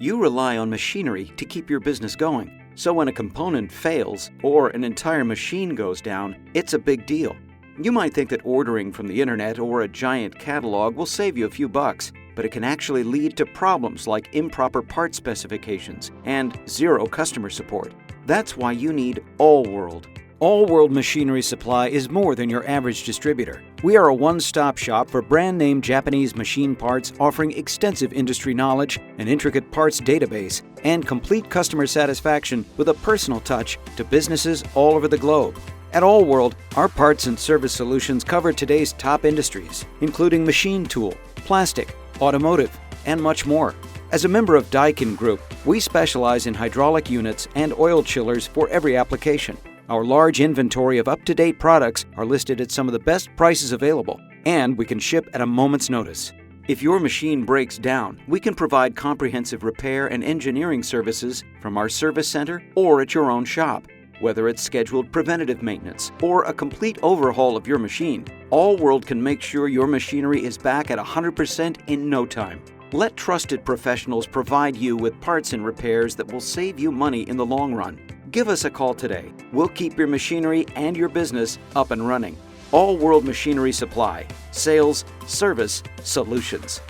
You rely on machinery to keep your business going. So when a component fails or an entire machine goes down, it's a big deal. You might think that ordering from the internet or a giant catalog will save you a few bucks, but it can actually lead to problems like improper part specifications and zero customer support. That's why you need All-World. All-World Machinery Supply is more than your average distributor. We are a one-stop shop for brand-name Japanese machine parts offering extensive industry knowledge, an intricate parts database, and complete customer satisfaction with a personal touch to businesses all over the globe. At All-World, our parts and service solutions cover today's top industries, including machine tool, plastic, automotive, and much more. As a member of Daikin Group, we specialize in hydraulic units and oil chillers for every application. Our large inventory of up-to-date products are listed at some of the best prices available, and we can ship at a moment's notice. If your machine breaks down, we can provide comprehensive repair and engineering services from our service center or at your own shop. Whether it's scheduled preventative maintenance or a complete overhaul of your machine, All-World can make sure your machinery is back at 100% in no time. Let trusted professionals provide you with parts and repairs that will save you money in the long run. Give us a call today. We'll keep your machinery and your business up and running. All-World Machinery Supply. Sales, service, solutions.